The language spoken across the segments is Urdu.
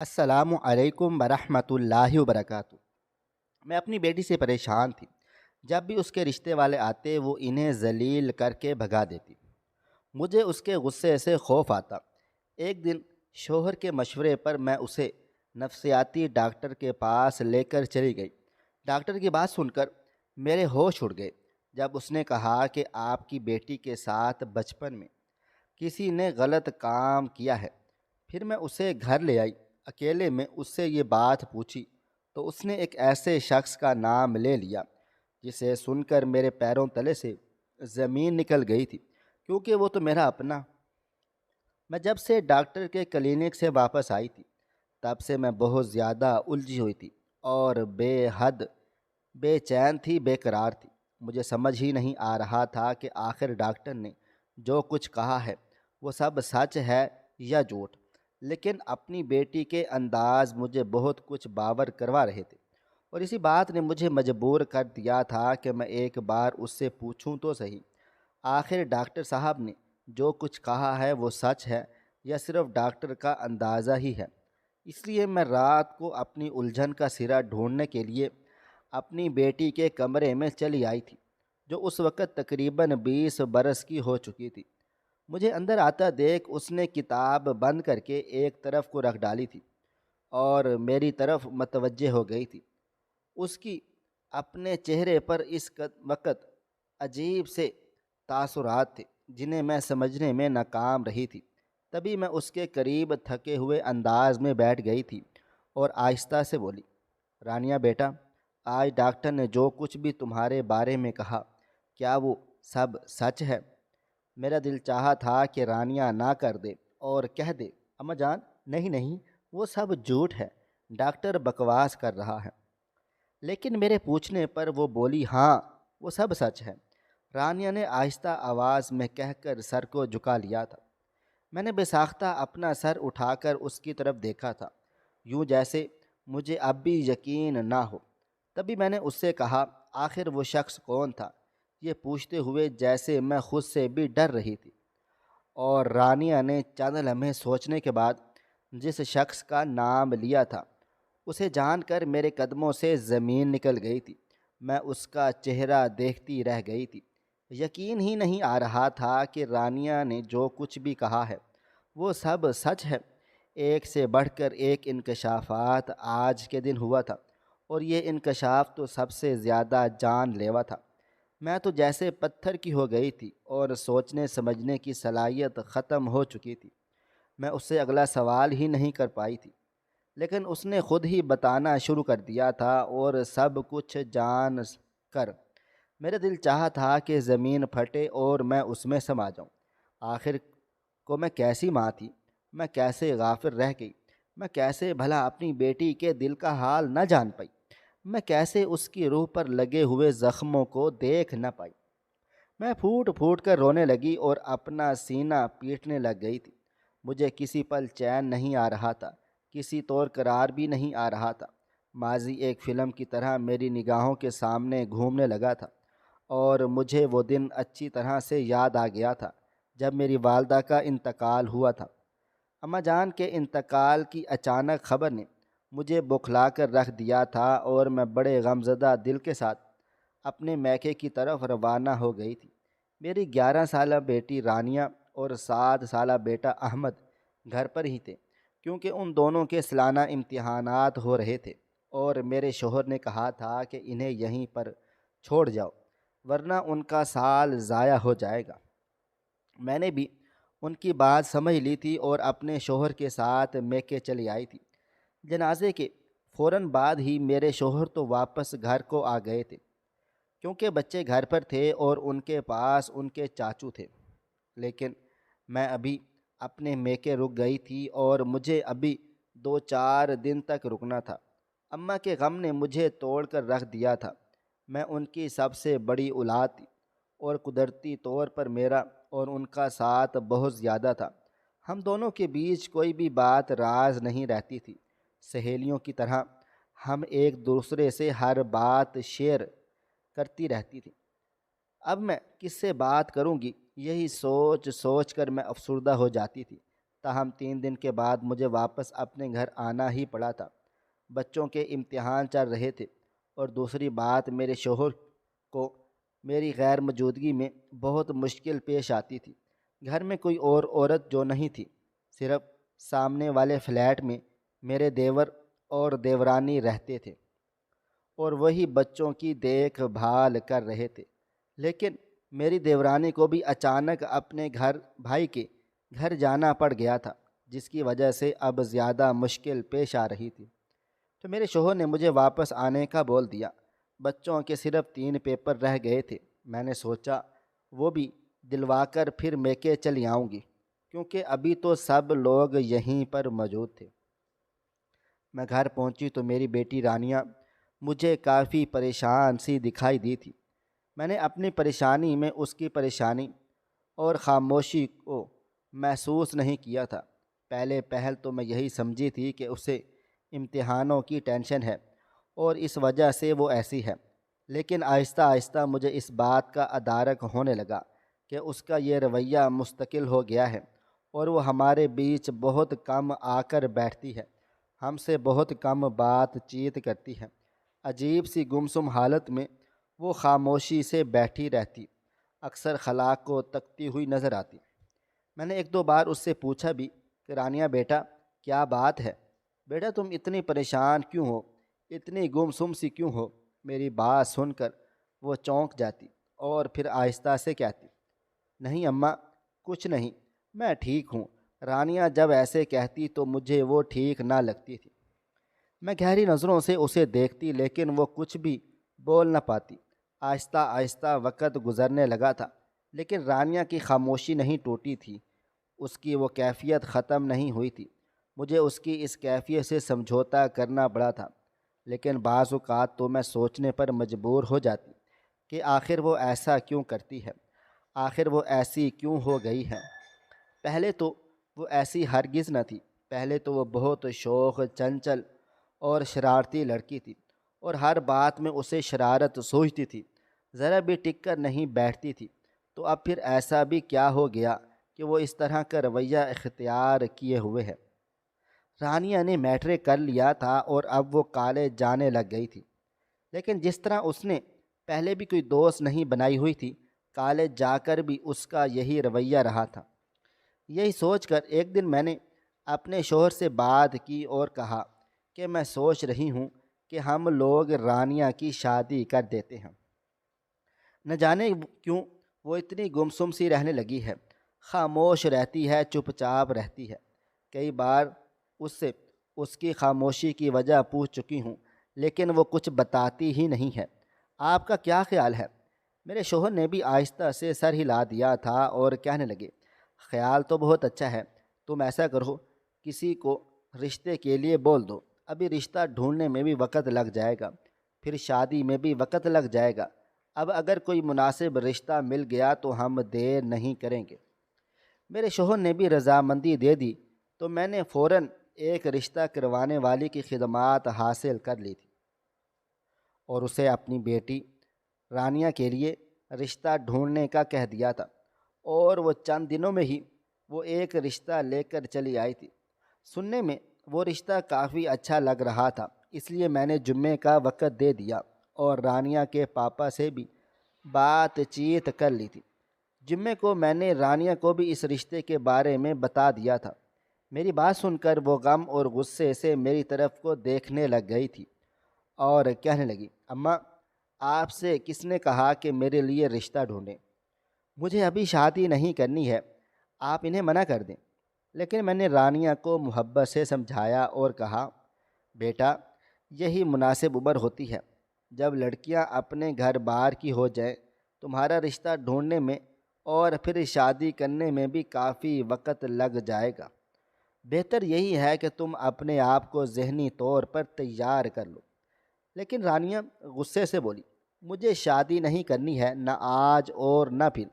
السلام علیکم ورحمۃ اللہ وبرکاتہ۔ میں اپنی بیٹی سے پریشان تھی۔ جب بھی اس کے رشتے والے آتے وہ انہیں ذلیل کر کے بھگا دیتی۔ مجھے اس کے غصے سے خوف آتا۔ ایک دن شوہر کے مشورے پر میں اسے نفسیاتی ڈاکٹر کے پاس لے کر چلی گئی۔ ڈاکٹر کی بات سن کر میرے ہوش اڑ گئے جب اس نے کہا کہ آپ کی بیٹی کے ساتھ بچپن میں کسی نے غلط کام کیا ہے۔ پھر میں اسے گھر لے آئی۔ اکیلے میں اس سے یہ بات پوچھی تو اس نے ایک ایسے شخص کا نام لے لیا جسے سن کر میرے پیروں تلے سے زمین نکل گئی تھی، کیونکہ وہ تو میرا اپنا۔ میں جب سے ڈاکٹر کے کلینک سے واپس آئی تھی تب سے میں بہت زیادہ الجھی ہوئی تھی اور بے حد بے چین تھی، بے قرار تھی۔ مجھے سمجھ ہی نہیں آ رہا تھا کہ آخر ڈاکٹر نے جو کچھ کہا ہے وہ سب سچ ہے یا جھوٹ۔ لیکن اپنی بیٹی کے انداز مجھے بہت کچھ باور کروا رہے تھے، اور اسی بات نے مجھے مجبور کر دیا تھا کہ میں ایک بار اس سے پوچھوں تو صحیح، آخر ڈاکٹر صاحب نے جو کچھ کہا ہے وہ سچ ہے یا صرف ڈاکٹر کا اندازہ ہی ہے۔ اس لیے میں رات کو اپنی الجھن کا سرا ڈھونڈنے کے لیے اپنی بیٹی کے کمرے میں چلی آئی تھی، جو اس وقت تقریباً 20 برس کی ہو چکی تھی۔ مجھے اندر آتا دیکھ اس نے کتاب بند کر کے ایک طرف کو رکھ ڈالی تھی اور میری طرف متوجہ ہو گئی تھی۔ اس کی اپنے چہرے پر اس وقت عجیب سے تاثرات تھے جنہیں میں سمجھنے میں ناکام رہی تھی۔ تبھی میں اس کے قریب تھکے ہوئے انداز میں بیٹھ گئی تھی اور آہستہ سے بولی، رانیہ بیٹا، آج ڈاکٹر نے جو کچھ بھی تمہارے بارے میں کہا کیا وہ سب سچ ہے؟ میرا دل چاہا تھا کہ رانیہ نہ کر دے اور کہہ دے، اماں جان نہیں نہیں، وہ سب جھوٹ ہے، ڈاکٹر بکواس کر رہا ہے۔ لیکن میرے پوچھنے پر وہ بولی، ہاں وہ سب سچ ہے۔ رانیہ نے آہستہ آواز میں کہہ کر سر کو جھکا لیا تھا۔ میں نے بے ساختہ اپنا سر اٹھا کر اس کی طرف دیکھا تھا، یوں جیسے مجھے اب بھی یقین نہ ہو۔ تبھی میں نے اس سے کہا، آخر وہ شخص کون تھا؟ یہ پوچھتے ہوئے جیسے میں خود سے بھی ڈر رہی تھی۔ اور رانیہ نے چند لمحے سوچنے کے بعد جس شخص کا نام لیا تھا اسے جان کر میرے قدموں سے زمین نکل گئی تھی۔ میں اس کا چہرہ دیکھتی رہ گئی تھی۔ یقین ہی نہیں آ رہا تھا کہ رانیہ نے جو کچھ بھی کہا ہے وہ سب سچ ہے۔ ایک سے بڑھ کر ایک انکشافات آج کے دن ہوا تھا، اور یہ انکشاف تو سب سے زیادہ جان لیوا تھا۔ میں تو جیسے پتھر کی ہو گئی تھی اور سوچنے سمجھنے کی صلاحیت ختم ہو چکی تھی۔ میں اس سے اگلا سوال ہی نہیں کر پائی تھی، لیکن اس نے خود ہی بتانا شروع کر دیا تھا، اور سب کچھ جان کر میرا دل چاہا تھا کہ زمین پھٹے اور میں اس میں سما جاؤں۔ آخر کو میں کیسی ماں تھی، میں کیسے غافل رہ گئی، میں کیسے بھلا اپنی بیٹی کے دل کا حال نہ جان پائی، میں کیسے اس کی روح پر لگے ہوئے زخموں کو دیکھ نہ پائی۔ میں پھوٹ پھوٹ کر رونے لگی اور اپنا سینہ پیٹنے لگ گئی تھی۔ مجھے کسی پل چین نہیں آ رہا تھا، کسی طور قرار بھی نہیں آ رہا تھا۔ ماضی ایک فلم کی طرح میری نگاہوں کے سامنے گھومنے لگا تھا، اور مجھے وہ دن اچھی طرح سے یاد آ گیا تھا جب میری والدہ کا انتقال ہوا تھا۔ اماں جان کے انتقال کی اچانک خبر نے مجھے بکھلا کر رکھ دیا تھا، اور میں بڑے غمزدہ دل کے ساتھ اپنے میکے کی طرف روانہ ہو گئی تھی۔ میری 11 سالہ بیٹی رانیہ اور 7 سالہ بیٹا احمد گھر پر ہی تھے، کیونکہ ان دونوں کے سالانہ امتحانات ہو رہے تھے، اور میرے شوہر نے کہا تھا کہ انہیں یہیں پر چھوڑ جاؤ ورنہ ان کا سال ضائع ہو جائے گا۔ میں نے بھی ان کی بات سمجھ لی تھی اور اپنے شوہر کے ساتھ میکے چلی آئی تھی۔ جنازے کے فوراً بعد ہی میرے شوہر تو واپس گھر کو آ گئے تھے، کیونکہ بچے گھر پر تھے اور ان کے پاس ان کے چاچو تھے۔ لیکن میں ابھی اپنے میکے رک گئی تھی، اور مجھے ابھی 2 4 دن تک رکنا تھا۔ اماں کے غم نے مجھے توڑ کر رکھ دیا تھا۔ میں ان کی سب سے بڑی اولاد تھی، اور قدرتی طور پر میرا اور ان کا ساتھ بہت زیادہ تھا۔ ہم دونوں کے بیچ کوئی بھی بات راز نہیں رہتی تھی۔ سہیلیوں کی طرح ہم ایک دوسرے سے ہر بات شیئر کرتی رہتی تھی۔ اب میں کس سے بات کروں گی، یہی سوچ سوچ کر میں افسردہ ہو جاتی تھی۔ تاہم 3 دن کے بعد مجھے واپس اپنے گھر آنا ہی پڑا تھا۔ بچوں کے امتحان چل رہے تھے، اور دوسری بات میرے شوہر کو میری غیر موجودگی میں بہت مشکل پیش آتی تھی۔ گھر میں کوئی اور عورت جو نہیں تھی، صرف سامنے والے فلیٹ میں میرے دیور اور دیورانی رہتے تھے، اور وہی بچوں کی دیکھ بھال کر رہے تھے۔ لیکن میری دیورانی کو بھی اچانک اپنے بھائی کے گھر جانا پڑ گیا تھا، جس کی وجہ سے اب زیادہ مشکل پیش آ رہی تھی۔ تو میرے شوہر نے مجھے واپس آنے کا بول دیا۔ بچوں کے صرف 3 پیپر رہ گئے تھے۔ میں نے سوچا وہ بھی دلوا کر پھر میکے چلی آؤں گی، کیونکہ ابھی تو سب لوگ یہیں پر موجود تھے۔ میں گھر پہنچی تو میری بیٹی رانیہ مجھے کافی پریشان سی دکھائی دی تھی۔ میں نے اپنی پریشانی میں اس کی پریشانی اور خاموشی کو محسوس نہیں کیا تھا۔ پہل تو میں یہی سمجھی تھی کہ اسے امتحانوں کی ٹینشن ہے اور اس وجہ سے وہ ایسی ہے، لیکن آہستہ آہستہ مجھے اس بات کا ادراک ہونے لگا کہ اس کا یہ رویہ مستقل ہو گیا ہے، اور وہ ہمارے بیچ بہت کم آ کر بیٹھتی ہے، ہم سے بہت کم بات چیت کرتی ہے۔ عجیب سی گمسم حالت میں وہ خاموشی سے بیٹھی رہتی، اکثر خلا کو تکتی ہوئی نظر آتی۔ میں نے 1-2 بار اس سے پوچھا بھی کہ رانیہ بیٹا کیا بات ہے؟ بیٹا تم اتنی پریشان کیوں ہو؟ اتنی گمسم سی کیوں ہو؟ میری بات سن کر وہ چونک جاتی اور پھر آہستہ سے کہتی، نہیں اماں، کچھ نہیں، میں ٹھیک ہوں۔ رانیہ جب ایسے کہتی تو مجھے وہ ٹھیک نہ لگتی تھی۔ میں گہری نظروں سے اسے دیکھتی، لیکن وہ کچھ بھی بول نہ پاتی۔ آہستہ آہستہ وقت گزرنے لگا تھا، لیکن رانیہ کی خاموشی نہیں ٹوٹی تھی، اس کی وہ کیفیت ختم نہیں ہوئی تھی۔ مجھے اس کی اس کیفیت سے سمجھوتا کرنا پڑا تھا، لیکن بعض اوقات تو میں سوچنے پر مجبور ہو جاتی کہ آخر وہ ایسا کیوں کرتی ہے، آخر وہ ایسی کیوں ہو گئی ہے۔ پہلے تو وہ ایسی ہرگز نہ تھی۔ پہلے تو وہ بہت شوخ، چنچل اور شرارتی لڑکی تھی، اور ہر بات میں اسے شرارت سوچتی تھی، ذرا بھی ٹک کر نہیں بیٹھتی تھی۔ تو اب پھر ایسا بھی کیا ہو گیا کہ وہ اس طرح کا رویہ اختیار کیے ہوئے ہے؟ رانیہ نے میٹرک کر لیا تھا اور اب وہ کالج جانے لگ گئی تھی، لیکن جس طرح اس نے پہلے بھی کوئی دوست نہیں بنائی ہوئی تھی، کالج جا کر بھی اس کا یہی رویہ رہا تھا۔ یہی سوچ کر ایک دن میں نے اپنے شوہر سے بات کی اور کہا کہ میں سوچ رہی ہوں کہ ہم لوگ رانیہ کی شادی کر دیتے ہیں۔ نہ جانے کیوں وہ اتنی گمسم سی رہنے لگی ہے، خاموش رہتی ہے، چپ چاپ رہتی ہے۔ کئی بار اس سے اس کی خاموشی کی وجہ پوچھ چکی ہوں، لیکن وہ کچھ بتاتی ہی نہیں ہے۔ آپ کا کیا خیال ہے؟ میرے شوہر نے بھی آہستہ سے سر ہلا دیا تھا اور کہنے لگے، خیال تو بہت اچھا ہے، تم ایسا کرو، کسی کو رشتے کے لیے بول دو، ابھی رشتہ ڈھونڈنے میں بھی وقت لگ جائے گا، پھر شادی میں بھی وقت لگ جائے گا۔ اب اگر کوئی مناسب رشتہ مل گیا تو ہم دیر نہیں کریں گے۔ میرے شوہر نے بھی رضامندی دے دی تو میں نے فوراً ایک رشتہ کروانے والی کی خدمات حاصل کر لی تھی اور اسے اپنی بیٹی رانیہ کے لیے رشتہ ڈھونڈنے کا کہہ دیا تھا، اور وہ چند دنوں میں ہی وہ ایک رشتہ لے کر چلی آئی تھی۔ سننے میں وہ رشتہ کافی اچھا لگ رہا تھا، اس لیے میں نے جمعے کا وقت دے دیا اور رانیہ کے پاپا سے بھی بات چیت کر لی تھی۔ جمعے کو میں نے رانیہ کو بھی اس رشتے کے بارے میں بتا دیا تھا۔ میری بات سن کر وہ غم اور غصے سے میری طرف کو دیکھنے لگ گئی تھی اور کہنے لگی، اماں، آپ سے کس نے کہا کہ میرے لیے رشتہ ڈھونڈیں؟ مجھے ابھی شادی نہیں کرنی ہے، آپ انہیں منع کر دیں۔ لیکن میں نے رانیہ کو محبت سے سمجھایا اور کہا، بیٹا، یہی مناسب عمر ہوتی ہے جب لڑکیاں اپنے گھر بار کی ہو جائیں۔ تمہارا رشتہ ڈھونڈنے میں اور پھر شادی کرنے میں بھی کافی وقت لگ جائے گا۔ بہتر یہی ہے کہ تم اپنے آپ کو ذہنی طور پر تیار کر لو۔ لیکن رانیہ غصے سے بولی، مجھے شادی نہیں کرنی ہے، نہ آج اور نہ پھر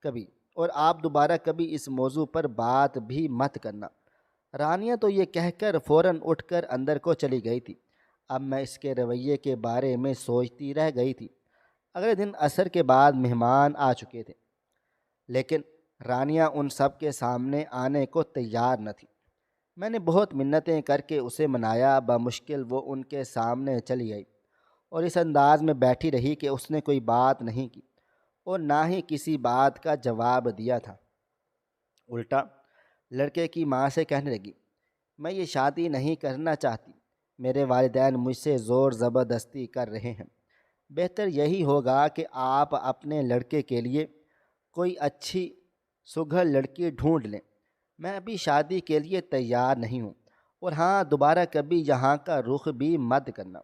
کبھی، اور آپ دوبارہ کبھی اس موضوع پر بات بھی مت کرنا۔ رانیہ تو یہ کہہ کر فوراً اٹھ کر اندر کو چلی گئی تھی۔ اب میں اس کے رویے کے بارے میں سوچتی رہ گئی تھی۔ اگلے دن عصر کے بعد مہمان آ چکے تھے، لیکن رانیہ ان سب کے سامنے آنے کو تیار نہ تھی۔ میں نے بہت منتیں کر کے اسے منایا، بمشکل وہ ان کے سامنے چلی آئی اور اس انداز میں بیٹھی رہی کہ اس نے کوئی بات نہیں کی اور نہ ہی کسی بات کا جواب دیا تھا۔ الٹا لڑکے کی ماں سے کہنے لگی، میں یہ شادی نہیں کرنا چاہتی، میرے والدین مجھ سے زور زبردستی کر رہے ہیں، بہتر یہی ہوگا کہ آپ اپنے لڑکے کے لیے کوئی اچھی سگھر لڑکی ڈھونڈ لیں، میں ابھی شادی کے لیے تیار نہیں ہوں، اور ہاں دوبارہ کبھی یہاں کا رخ بھی مت کرنا۔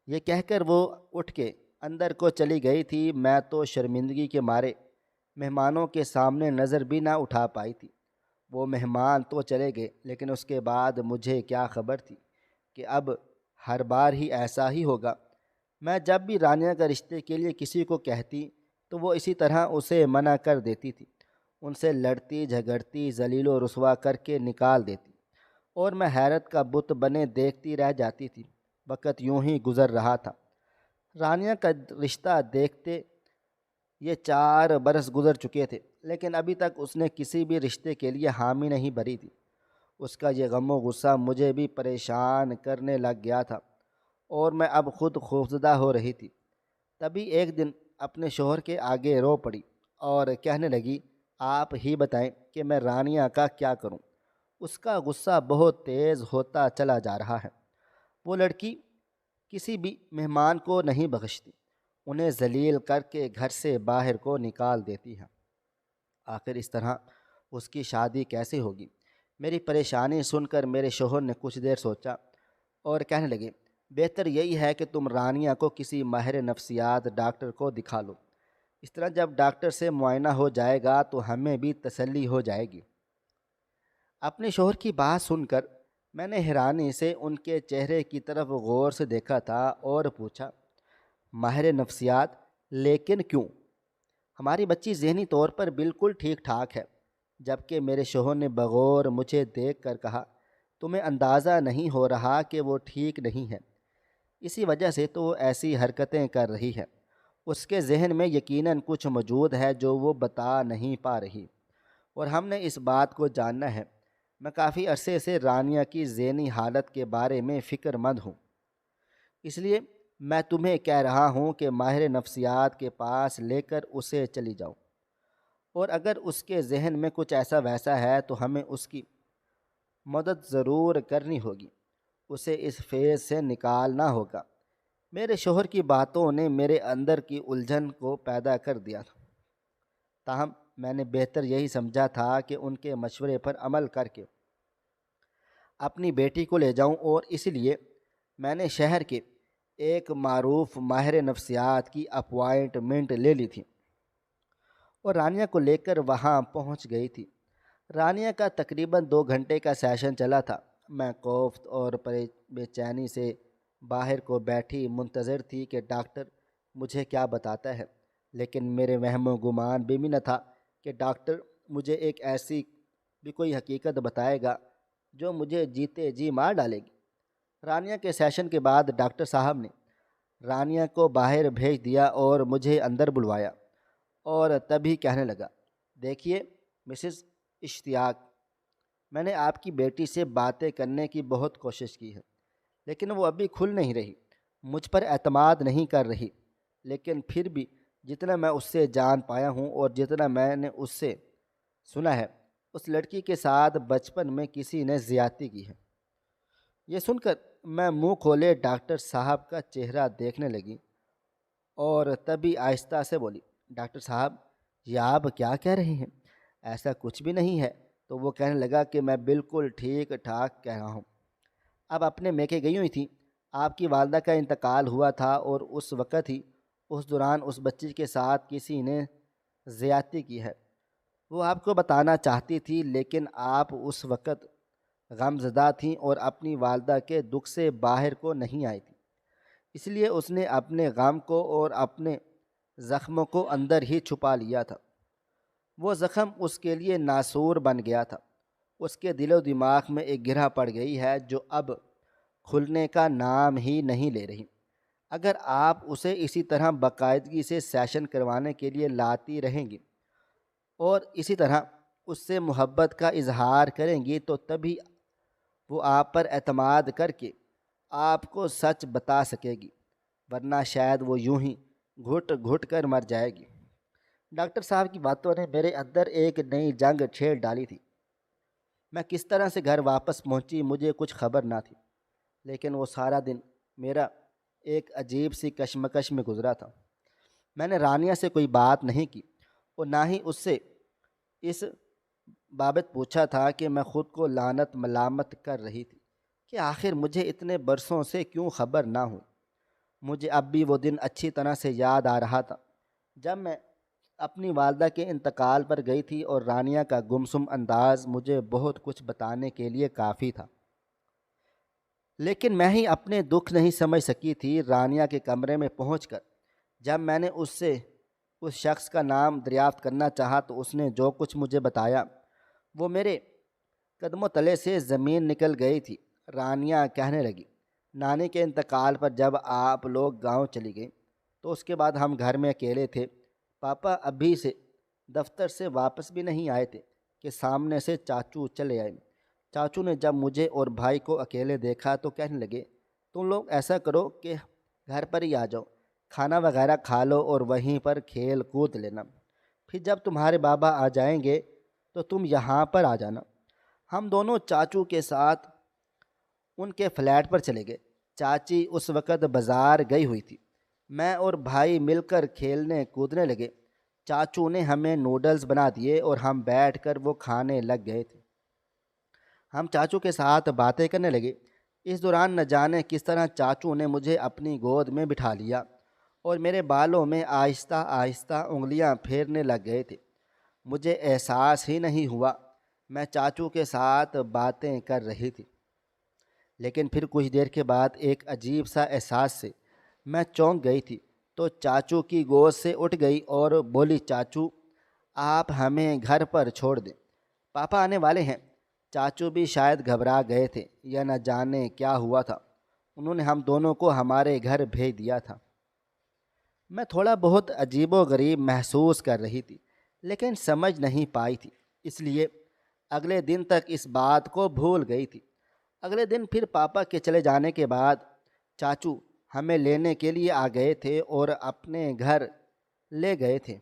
یہ کہہ کر وہ اٹھ کے اندر کو چلی گئی تھی۔ میں تو شرمندگی کے مارے مہمانوں کے سامنے نظر بھی نہ اٹھا پائی تھی۔ وہ مہمان تو چلے گئے، لیکن اس کے بعد مجھے کیا خبر تھی کہ اب ہر بار ہی ایسا ہی ہوگا۔ میں جب بھی رانیہ کا رشتے کے لیے کسی کو کہتی تو وہ اسی طرح اسے منع کر دیتی تھی، ان سے لڑتی جھگڑتی ذلیل و رسوا کر کے نکال دیتی، اور میں حیرت کا بت بنے دیکھتی رہ جاتی تھی۔ وقت یوں ہی گزر رہا تھا۔ رانیہ کا رشتہ دیکھتے یہ 4 برس گزر چکے تھے، لیکن ابھی تک اس نے کسی بھی رشتے کے لیے حامی نہیں بھری تھی۔ اس کا یہ غم و غصہ مجھے بھی پریشان کرنے لگ گیا تھا، اور میں اب خود خوفزدہ ہو رہی تھی۔ تبھی ایک دن اپنے شوہر کے آگے رو پڑی اور کہنے لگی، آپ ہی بتائیں کہ میں رانیہ کا کیا کروں؟ اس کا غصہ بہت تیز ہوتا چلا جا رہا ہے۔ وہ لڑکی کسی بھی مہمان کو نہیں بخشتی، انہیں ذلیل کر کے گھر سے باہر کو نکال دیتی ہے۔ آخر اس طرح اس کی شادی کیسے ہوگی؟ میری پریشانی سن کر میرے شوہر نے کچھ دیر سوچا اور کہنے لگے، بہتر یہی ہے کہ تم رانیہ کو کسی ماہر نفسیات ڈاکٹر کو دکھا لو، اس طرح جب ڈاکٹر سے معائنہ ہو جائے گا تو ہمیں بھی تسلی ہو جائے گی۔ اپنے شوہر کی بات سن کر میں نے حیرانی سے ان کے چہرے کی طرف غور سے دیکھا تھا اور پوچھا، ماہر نفسیات؟ لیکن کیوں؟ ہماری بچی ذہنی طور پر بالکل ٹھیک ٹھاک ہے۔ جبکہ میرے شوہر نے بغور مجھے دیکھ کر کہا، تمہیں اندازہ نہیں ہو رہا کہ وہ ٹھیک نہیں ہے، اسی وجہ سے تو وہ ایسی حرکتیں کر رہی ہے۔ اس کے ذہن میں یقیناً کچھ موجود ہے جو وہ بتا نہیں پا رہی، اور ہم نے اس بات کو جاننا ہے۔ میں کافی عرصے سے رانیہ کی ذہنی حالت کے بارے میں فکر مند ہوں، اس لیے میں تمہیں کہہ رہا ہوں کہ ماہر نفسیات کے پاس لے کر اسے چلی جاؤ، اور اگر اس کے ذہن میں کچھ ایسا ویسا ہے تو ہمیں اس کی مدد ضرور کرنی ہوگی، اسے اس فیز سے نکالنا ہوگا۔ میرے شوہر کی باتوں نے میرے اندر کی الجھن کو پیدا کر دیا تھا، تاہم میں نے بہتر یہی سمجھا تھا کہ ان کے مشورے پر عمل کر کے اپنی بیٹی کو لے جاؤں، اور اس لیے میں نے شہر کے ایک معروف ماہر نفسیات کی اپوائنٹمنٹ لے لی تھی اور رانیہ کو لے کر وہاں پہنچ گئی تھی۔ رانیہ کا تقریباً 2 گھنٹے کا سیشن چلا تھا۔ میں کوفت اور بے چینی سے باہر کو بیٹھی منتظر تھی کہ ڈاکٹر مجھے کیا بتاتا ہے، لیکن میرے وہم و گمان بھی نہ تھا کہ ڈاکٹر مجھے ایک ایسی بھی کوئی حقیقت بتائے گا جو مجھے جیتے جی مار ڈالے گی۔ رانیہ کے سیشن کے بعد ڈاکٹر صاحب نے رانیہ کو باہر بھیج دیا اور مجھے اندر بلوایا، اور تبھی کہنے لگا، دیکھیے مسز اشتیاق، میں نے آپ کی بیٹی سے باتیں کرنے کی بہت کوشش کی ہے، لیکن وہ ابھی کھل نہیں رہی، مجھ پر اعتماد نہیں کر رہی، لیکن پھر بھی جتنا میں اس سے جان پایا ہوں اور جتنا میں نے اس سے سنا ہے، اس لڑکی کے ساتھ بچپن میں کسی نے زیادتی کی ہے۔ یہ سن کر میں منہ کھولے ڈاکٹر صاحب کا چہرہ دیکھنے لگی، اور تبھی آہستہ سے بولی، ڈاکٹر صاحب یہ آپ کیا کہہ رہے ہیں؟ ایسا کچھ بھی نہیں ہے۔ تو وہ کہنے لگا کہ میں بالکل ٹھیک ٹھاک کہہ رہا ہوں۔ اب اپنے میکے گئی ہوئی تھی، آپ کی والدہ کا انتقال ہوا تھا، اور اس وقت ہی اس دوران اس بچی کے ساتھ کسی نے زیادتی کی ہے۔ وہ آپ کو بتانا چاہتی تھی، لیکن آپ اس وقت غم زدہ تھیں اور اپنی والدہ کے دکھ سے باہر کو نہیں آئی تھی، اس لیے اس نے اپنے غم کو اور اپنے زخموں کو اندر ہی چھپا لیا تھا۔ وہ زخم اس کے لیے ناسور بن گیا تھا، اس کے دل و دماغ میں ایک گرہ پڑ گئی ہے جو اب کھلنے کا نام ہی نہیں لے رہی۔ اگر آپ اسے اسی طرح باقاعدگی سے سیشن کروانے کے لیے لاتی رہیں گی اور اسی طرح اس سے محبت کا اظہار کریں گی تو تبھی وہ آپ پر اعتماد کر کے آپ کو سچ بتا سکے گی، ورنہ شاید وہ یوں ہی گھٹ گھٹ کر مر جائے گی۔ ڈاکٹر صاحب کی باتوں نے میرے اندر ایک نئی جنگ چھیڑ ڈالی تھی۔ میں کس طرح سے گھر واپس پہنچی مجھے کچھ خبر نہ تھی، لیکن وہ سارا دن میرا ایک عجیب سی کشمکش میں گزرا تھا۔ میں نے رانیہ سے کوئی بات نہیں کی اور نہ ہی اس سے اس بابت پوچھا تھا کہ میں خود کو لعنت ملامت کر رہی تھی کہ آخر مجھے اتنے برسوں سے کیوں خبر نہ ہوئی۔ مجھے اب بھی وہ دن اچھی طرح سے یاد آ رہا تھا جب میں اپنی والدہ کے انتقال پر گئی تھی اور رانیہ کا گمسم انداز مجھے بہت کچھ بتانے کے لیے کافی تھا، لیکن میں ہی اپنے دکھ نہیں سمجھ سکی تھی۔ رانیہ کے کمرے میں پہنچ کر جب میں نے اس سے اس شخص کا نام دریافت کرنا چاہا تو اس نے جو کچھ مجھے بتایا وہ میرے قدموں تلے سے زمین نکل گئی تھی۔ رانیہ کہنے لگی، نانی کے انتقال پر جب آپ لوگ گاؤں چلی گئیں تو اس کے بعد ہم گھر میں اکیلے تھے۔ پاپا ابھی سے دفتر سے واپس بھی نہیں آئے تھے کہ سامنے سے چاچو چلے آئے۔ چاچو نے جب مجھے اور بھائی کو اکیلے دیکھا تو کہنے لگے، تم لوگ ایسا کرو کہ گھر پر ہی آ جاؤ، کھانا وغیرہ کھا لو اور وہیں پر کھیل کود لینا، پھر جب تمہارے بابا آ جائیں گے تو تم یہاں پر آ جانا۔ ہم دونوں چاچو کے ساتھ ان کے فلیٹ پر چلے گئے۔ چاچی اس وقت بازار گئی ہوئی تھی۔ میں اور بھائی مل کر کھیلنے کودنے لگے۔ چاچو نے ہمیں نوڈلز بنا دیے اور ہم بیٹھ کر وہ کھانے لگ گئے تھے۔ ہم چاچو کے ساتھ باتیں کرنے لگے۔ اس دوران نہ جانے کس طرح چاچو نے مجھے اپنی گود میں بٹھا لیا اور میرے بالوں میں آہستہ آہستہ انگلیاں پھیرنے لگ گئے تھے۔ مجھے احساس ہی نہیں ہوا میں چاچو کے ساتھ باتیں کر رہی تھی، لیکن پھر کچھ دیر کے بعد ایک عجیب سا احساس سے میں چونک گئی تھی تو چاچو کی گود سے اٹھ گئی اور بولی، چاچو آپ ہمیں گھر پر چھوڑ دیں، پاپا آنے والے ہیں۔ چاچو بھی شاید گھبرا گئے تھے یا نہ جانے کیا ہوا تھا، انہوں نے ہم دونوں کو ہمارے گھر بھیج دیا تھا۔ میں تھوڑا بہت عجیب و غریب محسوس کر رہی تھی لیکن سمجھ نہیں پائی تھی، اس لیے اگلے دن تک اس بات کو بھول گئی تھی۔ اگلے دن پھر پاپا کے چلے جانے کے بعد چاچو ہمیں لینے کے لیے آ گئے تھے اور اپنے گھر لے گئے تھے۔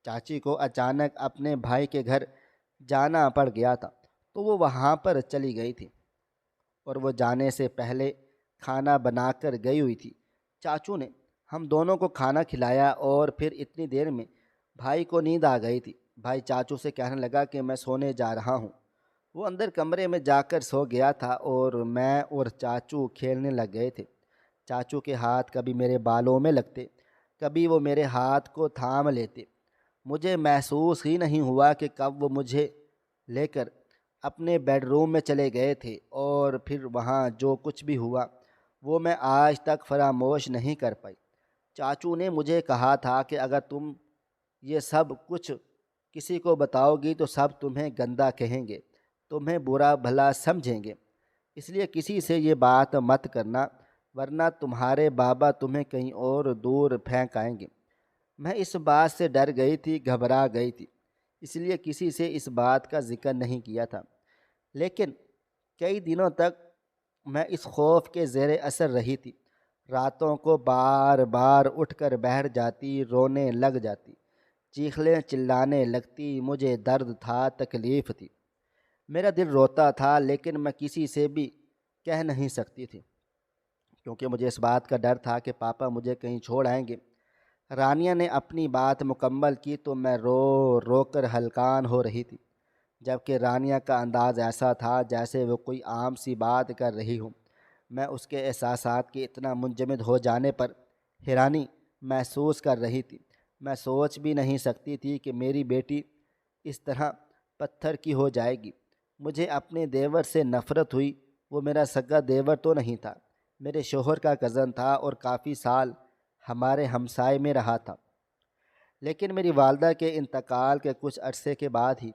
چاچی کو اچانک اپنے بھائی کے گھر جانا پڑ گیا تھا تو وہ وہاں پر چلی گئی تھی اور وہ جانے سے پہلے کھانا بنا کر گئی ہوئی تھی۔ چاچو نے ہم دونوں کو کھانا کھلایا اور پھر اتنی دیر میں بھائی کو نیند آ گئی تھی۔ بھائی چاچو سے کہنے لگا کہ میں سونے جا رہا ہوں۔ وہ اندر کمرے میں جا کر سو گیا تھا اور میں اور چاچو کھیلنے لگ گئے تھے۔ چاچو کے ہاتھ کبھی میرے بالوں میں لگتے، کبھی وہ میرے ہاتھ کو تھام لیتے۔ مجھے محسوس ہی نہیں ہوا کہ کب وہ مجھے لے کر اپنے بیڈ روم میں چلے گئے تھے اور پھر وہاں جو کچھ بھی ہوا وہ میں آج تک فراموش نہیں کر پائی۔ چاچو نے مجھے کہا تھا کہ اگر تم یہ سب کچھ کسی کو بتاؤ گی تو سب تمہیں گندا کہیں گے، تمہیں برا بھلا سمجھیں گے، اس لیے کسی سے یہ بات مت کرنا ورنہ تمہارے بابا تمہیں کہیں اور دور پھینک آئیں گے۔ میں اس بات سے ڈر گئی تھی، گھبرا گئی تھی، اس لیے کسی سے اس بات کا ذکر نہیں کیا تھا، لیکن کئی دنوں تک میں اس خوف کے زیر اثر رہی تھی۔ راتوں کو بار بار اٹھ کر بیٹھ جاتی، رونے لگ جاتی، چیخلیں چلانے لگتی۔ مجھے درد تھا، تکلیف تھی، میرا دل روتا تھا، لیکن میں کسی سے بھی کہہ نہیں سکتی تھی کیونکہ مجھے اس بات کا ڈر تھا کہ پاپا مجھے کہیں چھوڑ آئیں گے۔ رانیہ نے اپنی بات مکمل کی تو میں رو رو کر ہلکان ہو رہی تھی، جبکہ رانیہ کا انداز ایسا تھا جیسے وہ کوئی عام سی بات کر رہی ہوں۔ میں اس کے احساسات کے اتنا منجمد ہو جانے پر حیرانی محسوس کر رہی تھی۔ میں سوچ بھی نہیں سکتی تھی کہ میری بیٹی اس طرح پتھر کی ہو جائے گی۔ مجھے اپنے دیور سے نفرت ہوئی۔ وہ میرا سگا دیور تو نہیں تھا، میرے شوہر کا کزن تھا اور کافی سال ہمارے ہمسائے میں رہا تھا، لیکن میری والدہ کے انتقال کے کچھ عرصے کے بعد ہی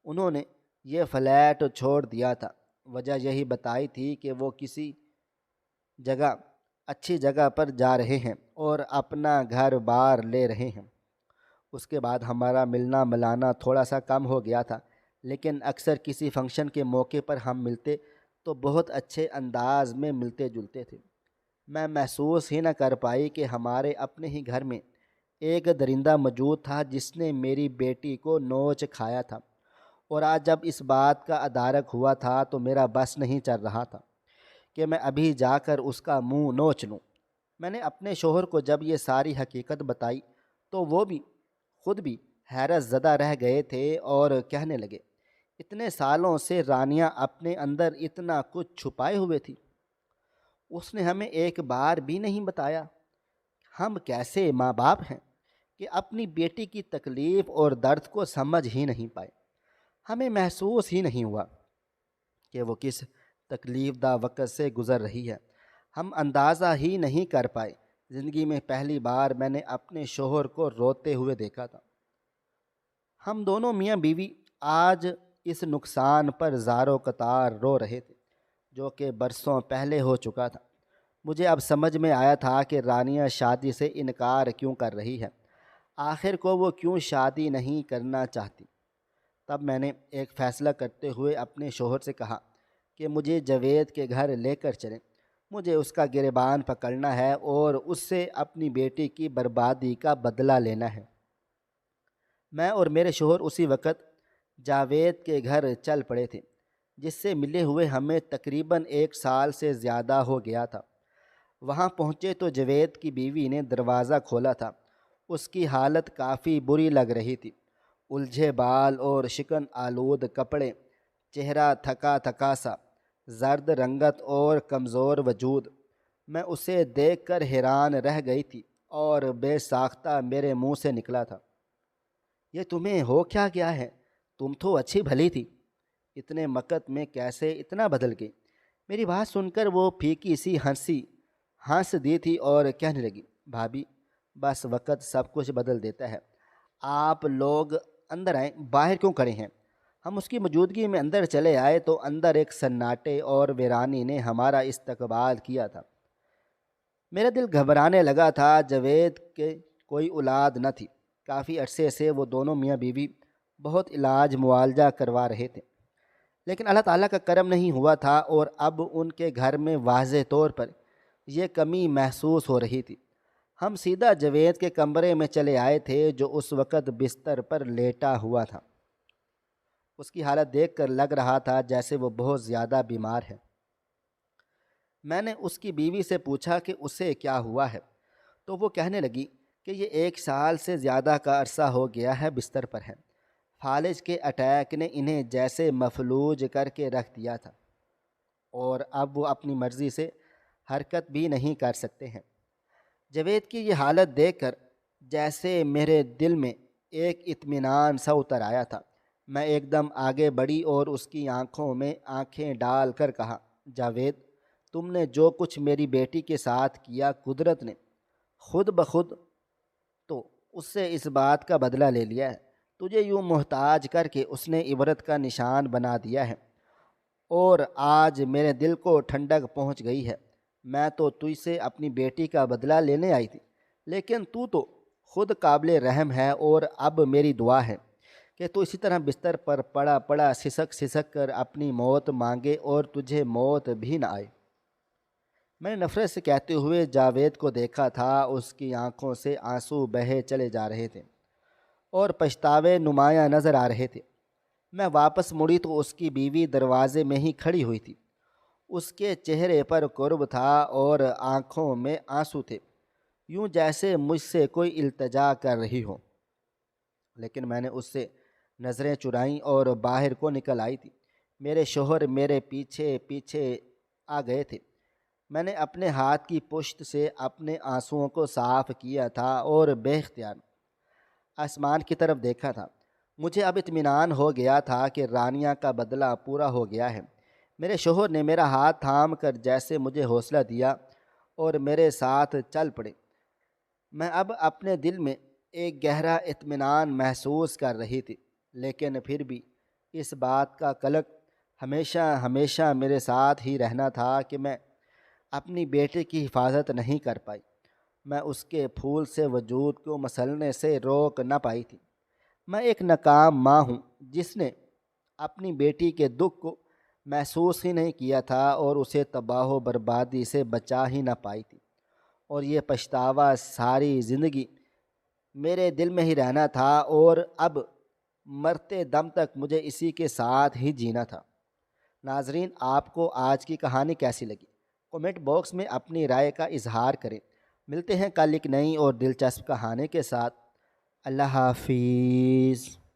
انہوں نے یہ فلیٹ چھوڑ دیا تھا۔ وجہ یہی بتائی تھی کہ وہ کسی جگہ اچھی جگہ پر جا رہے ہیں اور اپنا گھر بار لے رہے ہیں۔ اس کے بعد ہمارا ملنا ملانا تھوڑا سا کم ہو گیا تھا، لیکن اکثر کسی فنکشن کے موقع پر ہم ملتے تو بہت اچھے انداز میں ملتے جلتے تھے۔ میں محسوس ہی نہ کر پائی کہ ہمارے اپنے ہی گھر میں ایک درندہ موجود تھا جس نے میری بیٹی کو نوچ کھایا تھا، اور آج جب اس بات کا ادارک ہوا تھا تو میرا بس نہیں چل رہا تھا کہ میں ابھی جا کر اس کا منہ نوچ لوں۔ میں نے اپنے شوہر کو جب یہ ساری حقیقت بتائی تو وہ بھی خود بھی حیرت زدہ رہ گئے تھے اور کہنے لگے، اتنے سالوں سے رانیہ اپنے اندر اتنا کچھ چھپائے ہوئے تھی، اس نے ہمیں ایک بار بھی نہیں بتایا۔ ہم کیسے ماں باپ ہیں کہ اپنی بیٹی کی تکلیف اور درد کو سمجھ ہی نہیں پائے۔ ہمیں محسوس ہی نہیں ہوا کہ وہ کس تکلیف دہ وقت سے گزر رہی ہے۔ ہم اندازہ ہی نہیں کر پائے۔ زندگی میں پہلی بار میں نے اپنے شوہر کو روتے ہوئے دیکھا تھا۔ ہم دونوں میاں بیوی آج اس نقصان پر زار و قطار رو رہے تھے جو کہ برسوں پہلے ہو چکا تھا۔ مجھے اب سمجھ میں آیا تھا کہ رانیہ شادی سے انکار کیوں کر رہی ہے، آخر کو وہ کیوں شادی نہیں کرنا چاہتی۔ تب میں نے ایک فیصلہ کرتے ہوئے اپنے شوہر سے کہا کہ مجھے جاوید کے گھر لے کر چلیں، مجھے اس کا گریبان پکڑنا ہے اور اس سے اپنی بیٹی کی بربادی کا بدلہ لینا ہے۔ میں اور میرے شوہر اسی وقت جاوید کے گھر چل پڑے تھے، جس سے ملے ہوئے ہمیں تقریباً 1 سال سے زیادہ ہو گیا تھا۔ وہاں پہنچے تو جاوید کی بیوی نے دروازہ کھولا تھا۔ اس کی حالت کافی بری لگ رہی تھی، الجھے بال اور شکن آلود کپڑے، چہرہ تھکا تھکا سا، زرد رنگت اور کمزور وجود۔ میں اسے دیکھ کر حیران رہ گئی تھی اور بے ساختہ میرے منہ سے نکلا تھا، یہ تمہیں ہو کیا گیا ہے؟ تم تو اچھی بھلی تھی، اتنے وقت میں کیسے اتنا بدل گئی؟ میری بات سن کر وہ پھیکی سی ہنس دی تھی اور کہنے لگی، بھابھی بس وقت سب کچھ بدل دیتا ہے، آپ لوگ اندر آئیں، باہر کیوں کھڑے ہیں؟ ہم اس کی موجودگی میں اندر چلے آئے تو اندر ایک سناٹے اور ویرانی نے ہمارا استقبال کیا تھا۔ میرا دل گھبرانے لگا تھا۔ جاوید کے کوئی اولاد نہ تھی۔ کافی عرصے سے وہ دونوں میاں بیوی بہت علاج معالجہ کروا رہے تھے، لیکن اللہ تعالیٰ کا کرم نہیں ہوا تھا اور اب ان کے گھر میں واضح طور پر یہ کمی محسوس ہو رہی تھی۔ ہم سیدھا جاوید کے کمرے میں چلے آئے تھے جو اس وقت بستر پر لیٹا ہوا تھا۔ اس کی حالت دیکھ کر لگ رہا تھا جیسے وہ بہت زیادہ بیمار ہے۔ میں نے اس کی بیوی سے پوچھا کہ اسے کیا ہوا ہے، تو وہ کہنے لگی کہ یہ 1 سال سے زیادہ کا عرصہ ہو گیا ہے بستر پر ہے۔ فالج کے اٹیک نے انہیں جیسے مفلوج کر کے رکھ دیا تھا اور اب وہ اپنی مرضی سے حرکت بھی نہیں کر سکتے ہیں۔ جاوید کی یہ حالت دیکھ کر جیسے میرے دل میں ایک اطمینان سا اتر آیا تھا۔ میں ایک دم آگے بڑھی اور اس کی آنکھوں میں آنکھیں ڈال کر کہا، جاوید تم نے جو کچھ میری بیٹی کے ساتھ کیا، قدرت نے خود بخود تو اس سے اس بات کا بدلہ لے لیا ہے۔ تجھے یوں محتاج کر کے اس نے عبرت کا نشان بنا دیا ہے اور آج میرے دل کو ٹھنڈک پہنچ گئی ہے۔ میں تو تجھ سے اپنی بیٹی کا بدلہ لینے آئی تھی، لیکن تو خود قابل رحم ہے اور اب میری دعا ہے کہ تو اسی طرح بستر پر پڑا پڑا سسک سسک کر اپنی موت مانگے اور تجھے موت بھی نہ آئے۔ میں نے نفرت سے کہتے ہوئے جاوید کو دیکھا تھا، اس کی آنکھوں سے آنسو بہے چلے جا رہے تھے اور پچھتاوے نمایاں نظر آ رہے تھے۔ میں واپس مڑی تو اس کی بیوی دروازے میں ہی کھڑی ہوئی تھی۔ اس کے چہرے پر کرب تھا اور آنکھوں میں آنسو تھے، یوں جیسے مجھ سے کوئی التجا کر رہی ہو۔ لیکن میں نے اس سے نظریں چرائیں اور باہر کو نکل آئی تھی۔ میرے شوہر میرے پیچھے پیچھے آ گئے تھے۔ میں نے اپنے ہاتھ کی پشت سے اپنے آنسوؤں کو صاف کیا تھا اور بے اختیار آسمان کی طرف دیکھا تھا۔ مجھے اب اطمینان ہو گیا تھا کہ رانیہ کا بدلہ پورا ہو گیا ہے۔ میرے شوہر نے میرا ہاتھ تھام کر جیسے مجھے حوصلہ دیا اور میرے ساتھ چل پڑے۔ میں اب اپنے دل میں ایک گہرا اطمینان محسوس کر رہی تھی، لیکن پھر بھی اس بات کا قلق ہمیشہ ہمیشہ میرے ساتھ ہی رہنا تھا کہ میں اپنی بیٹی کی حفاظت نہیں کر پائی۔ میں اس کے پھول سے وجود کو مسلنے سے روک نہ پائی تھی۔ میں ایک ناکام ماں ہوں جس نے اپنی بیٹی کے دکھ کو محسوس ہی نہیں کیا تھا اور اسے تباہ و بربادی سے بچا ہی نہ پائی تھی، اور یہ پچھتاوا ساری زندگی میرے دل میں ہی رہنا تھا، اور اب مرتے دم تک مجھے اسی کے ساتھ ہی جینا تھا۔ ناظرین، آپ کو آج کی کہانی کیسی لگی؟ کومنٹ باکس میں اپنی رائے کا اظہار کریں۔ ملتے ہیں کل ایک نئی اور دلچسپ کہانی کے ساتھ۔ اللہ حافظ۔